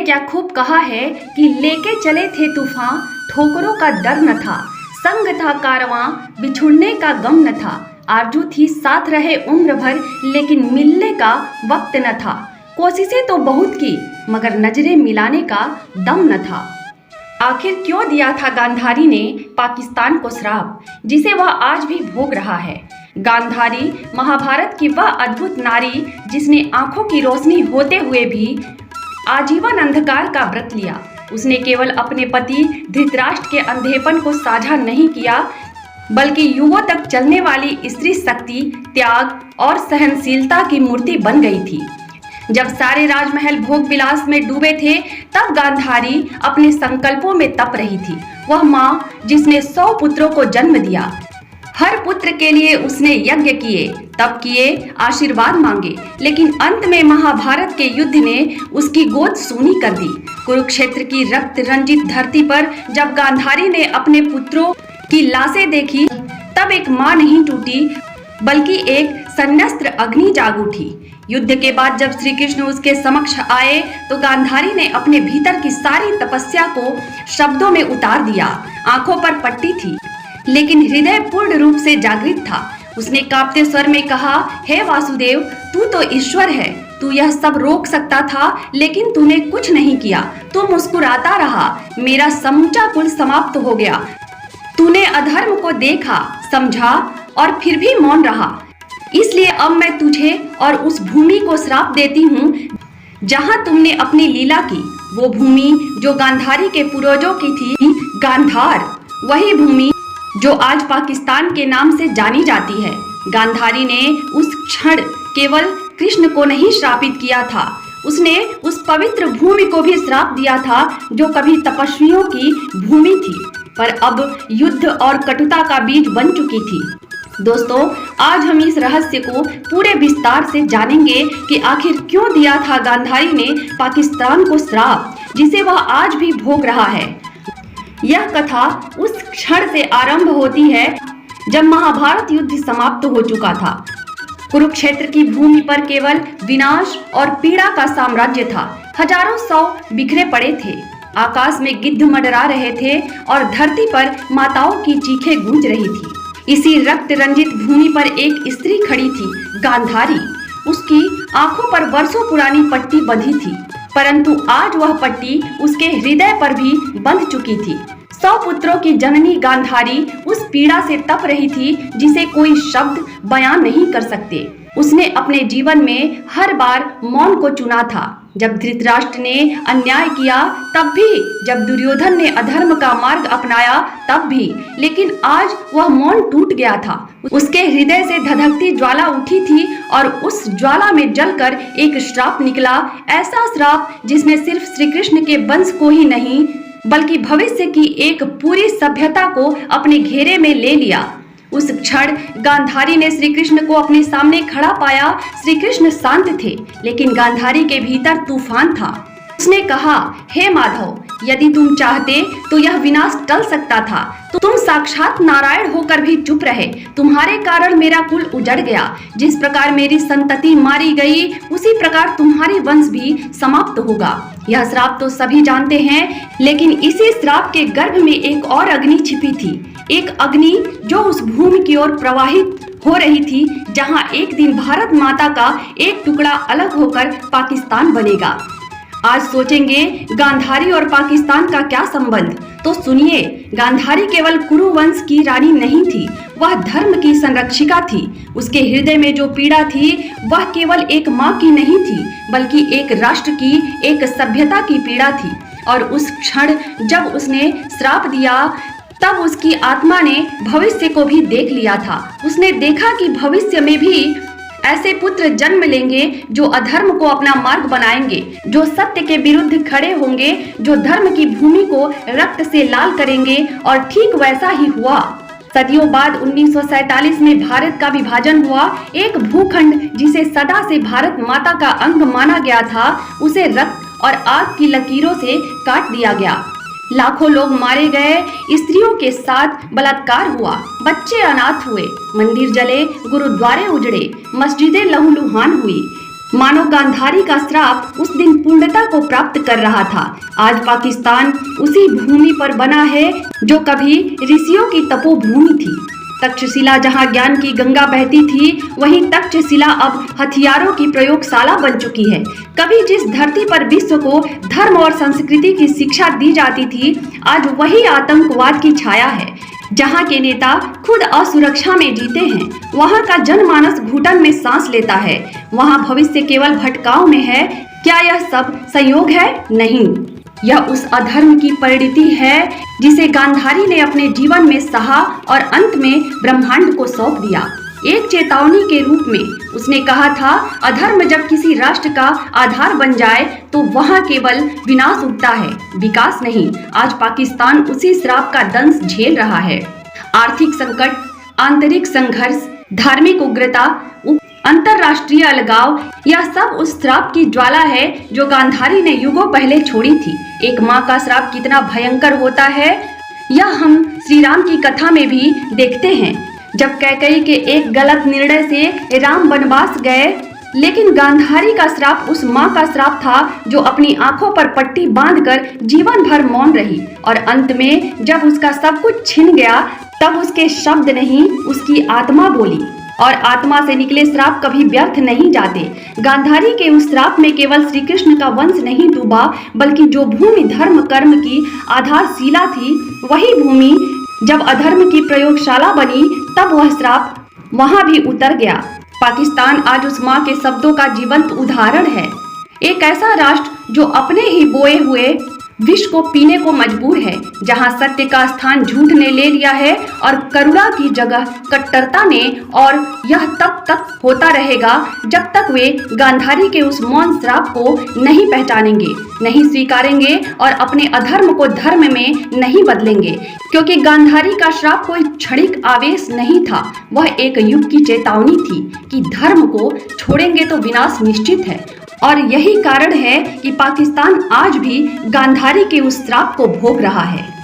क्या खूब कहा है कि लेके चले थे तूफान, ठोकरों का डर न था, संग था कारवां, बिछुड़ने का गम न था। आरज़ू थी साथ रहे उम्र भर, लेकिन मिलने का वक्त न था। कोशिशें तो बहुत की, मगर नजरें मिलाने का दम न था। आखिर क्यों दिया था गांधारी ने पाकिस्तान को श्राप, जिसे वह आज भी भोग रहा है। गांधारी महाभारत की वह अद्भुत नारी, जिसने आंखों की रोशनी होते हुए भी आजीवन अंधकार का व्रत लिया। उसने केवल अपने पति धृतराष्ट्र के अंधेपन को साझा नहीं किया, बल्कि युगों तक चलने वाली स्त्री शक्ति, त्याग और सहनशीलता की मूर्ति बन गई थी। जब सारे राजमहल भोग विलास में डूबे थे, तब गांधारी अपने संकल्पों में तप रही थी। वह माँ जिसने 100 पुत्रों को जन्म दिया, हर पुत्र के लिए उसने यज्ञ किए, तप किए, आशीर्वाद मांगे, लेकिन अंत में महाभारत के युद्ध ने उसकी गोद सूनी कर दी। कुरुक्षेत्र की रक्त रंजित धरती पर जब गांधारी ने अपने पुत्रों की लाशें देखी, तब एक माँ नहीं टूटी, बल्कि एक सन्यस्त्र अग्नि जाग उठी। युद्ध के बाद जब श्री कृष्ण उसके समक्ष आए, तो गांधारी ने अपने भीतर की सारी तपस्या को शब्दों में उतार दिया। आंखों पर पट्टी थी, लेकिन हृदय पूर्ण रूप से जागृत था। उसने कांपते स्वर में कहा, हे वासुदेव, तू तो ईश्वर है, तू यह सब रोक सकता था, लेकिन तूने कुछ नहीं किया। तू मुस्कुराता रहा, मेरा समूचा कुल समाप्त हो गया। तूने अधर्म को देखा, समझा और फिर भी मौन रहा। इसलिए अब मैं तुझे और उस भूमि को श्राप देती हूँ जहाँ तुमने अपनी लीला की। वो भूमि जो गांधारी के पूर्वजों की थी, गांधार, वही भूमि जो आज पाकिस्तान के नाम से जानी जाती है। गांधारी ने उस क्षण केवल कृष्ण को नहीं श्रापित किया था, उसने उस पवित्र भूमि को भी श्राप दिया था जो कभी तपस्वियों की भूमि थी, पर अब युद्ध और कटुता का बीज बन चुकी थी। दोस्तों, आज हम इस रहस्य को पूरे विस्तार से जानेंगे कि आखिर क्यों दिया था गांधारी ने पाकिस्तान को श्राप, जिसे वह आज भी भोग रहा है। यह कथा उस क्षण से आरंभ होती है जब महाभारत युद्ध समाप्त हो चुका था। कुरुक्षेत्र की भूमि पर केवल विनाश और पीड़ा का साम्राज्य था। हजारों शव बिखरे पड़े थे, आकाश में गिद्ध मंडरा रहे थे और धरती पर माताओं की चीखें गूंज रही थी। इसी रक्त रंजित भूमि पर एक स्त्री खड़ी थी, गांधारी। उसकी आंखों पर वर्षों पुरानी पट्टी बंधी थी, परंतु आज वह पट्टी उसके हृदय पर भी बंध चुकी थी। 100 पुत्रों की जननी गांधारी उस पीड़ा से तप रही थी जिसे कोई शब्द बयान नहीं कर सकते। उसने अपने जीवन में हर बार मौन को चुना था, जब धृतराष्ट्र ने अन्याय किया तब भी, जब दुर्योधन ने अधर्म का मार्ग अपनाया तब भी, लेकिन आज वह मौन टूट गया था। उसके हृदय से धधकती ज्वाला उठी थी और उस ज्वाला में जलकर एक श्राप निकला, ऐसा श्राप जिसने सिर्फ श्री कृष्ण के वंश को ही नहीं, बल्कि भविष्य की एक पूरी सभ्यता को अपने घेरे में ले लिया। उस क्षण गांधारी ने श्री कृष्ण को अपने सामने खड़ा पाया। श्री कृष्ण शांत थे, लेकिन गांधारी के भीतर तूफान था। उसने कहा, हे माधव, यदि तुम चाहते तो यह विनाश टल सकता था, तो तुम साक्षात नारायण होकर भी चुप रहे। तुम्हारे कारण मेरा कुल उजड़ गया। जिस प्रकार मेरी संतति मारी गई, उसी प्रकार तुम्हारी वंश भी समाप्त होगा। यह श्राप तो सभी जानते हैं, लेकिन इसी श्राप के गर्भ में एक और अग्नि छिपी थी, एक अग्नि जो उस भूमि की ओर प्रवाहित हो रही थी, जहां एक दिन भारत माता का एक टुकड़ा अलग होकर पाकिस्तान बनेगा। आज सोचेंगे गांधारी और पाकिस्तान का क्या संबंध, तो सुनिए। गांधारी केवल कुरु वंश की रानी नहीं थी, वह धर्म की संरक्षिका थी। उसके हृदय में जो पीड़ा थी, वह केवल एक माँ की नहीं थी, बल्कि एक राष्ट्र की, एक सभ्यता की पीड़ा थी। और उस क्षण जब उसने श्राप दिया, तब उसकी आत्मा ने भविष्य को भी देख लिया था। उसने देखा कि भविष्य में भी ऐसे पुत्र जन्म लेंगे जो अधर्म को अपना मार्ग बनाएंगे, जो सत्य के विरुद्ध खड़े होंगे, जो धर्म की भूमि को रक्त से लाल करेंगे। और ठीक वैसा ही हुआ। सदियों बाद 1947 में भारत का विभाजन हुआ। एक भूखंड जिसे सदा से भारत माता का अंग माना गया था, उसे रक्त और आग की लकीरों से काट दिया गया। लाखों लोग मारे गए, स्त्रियों के साथ बलात्कार हुआ, बच्चे अनाथ हुए, मंदिर जले, गुरुद्वारे उजड़े, मस्जिदें लहूलुहान हुई। मानो गांधारी का श्राप उस दिन पूर्णता को प्राप्त कर रहा था। आज पाकिस्तान उसी भूमि पर बना है जो कभी ऋषियों की तपोभूमि थी। तक्षशिला जहां ज्ञान की गंगा बहती थी, वहीं तक्षशिला अब हथियारों की प्रयोगशाला बन चुकी है। कभी जिस धरती पर विश्व को धर्म और संस्कृति की शिक्षा दी जाती थी, आज वही आतंकवाद की छाया है। जहां के नेता खुद असुरक्षा में जीते हैं, वहां का जनमानस घुटन में सांस लेता है, वहां भविष्य केवल भटकाव में है। क्या यह सब संयोग है? नहीं, यह उस अधर्म की परिणति है जिसे गांधारी ने अपने जीवन में सहा और अंत में ब्रह्मांड को सौंप दिया। एक चेतावनी के रूप में उसने कहा था, अधर्म जब किसी राष्ट्र का आधार बन जाए तो वहां केवल विनाश उठता है, विकास नहीं। आज पाकिस्तान उसी श्राप का दंश झेल रहा है। आर्थिक संकट, आंतरिक संघर्ष, धार्मिक उग्रता, अंतरराष्ट्रीय अलगाव, यह सब उस श्राप की ज्वाला है जो गांधारी ने युगों पहले छोड़ी थी। एक माँ का श्राप कितना भयंकर होता है, यह हम श्री राम की कथा में भी देखते हैं। जब कैकेयी के एक गलत निर्णय से राम वनवास गए, लेकिन गांधारी का श्राप उस माँ का श्राप था जो अपनी आंखों पर पट्टी बांधकर जीवन भर मौन रही, और अंत में जब उसका सब कुछ छिन गया, तब उसके शब्द नहीं, उसकी आत्मा बोली। और आत्मा से निकले श्राप कभी व्यर्थ नहीं जाते। गांधारी के उस श्राप में केवल श्री कृष्ण का वंश नहीं डूबा, बल्कि जो भूमि धर्म कर्म की आधारशिला थी, वही भूमि जब अधर्म की प्रयोगशाला बनी, तब वह श्राप वहां भी उतर गया। पाकिस्तान आज उस माँ के शब्दों का जीवंत उदाहरण है। एक ऐसा राष्ट्र जो अपने ही बोए हुए विष को पीने को मजबूर है, जहां सत्य का स्थान झूठ ने ले लिया है और करुणा की जगह कट्टरता ने। और यह तब तक होता रहेगा जब तक वे गांधारी के उस मौन श्राप को नहीं पहचानेंगे, नहीं स्वीकारेंगे और अपने अधर्म को धर्म में नहीं बदलेंगे। क्योंकि गांधारी का श्राप कोई क्षणिक आवेश नहीं था, वह एक युग की चेतावनी थी कि धर्म को छोड़ेंगे तो विनाश निश्चित है। और यही कारण है कि पाकिस्तान आज भी गांधारी के उस श्राप को भोग रहा है।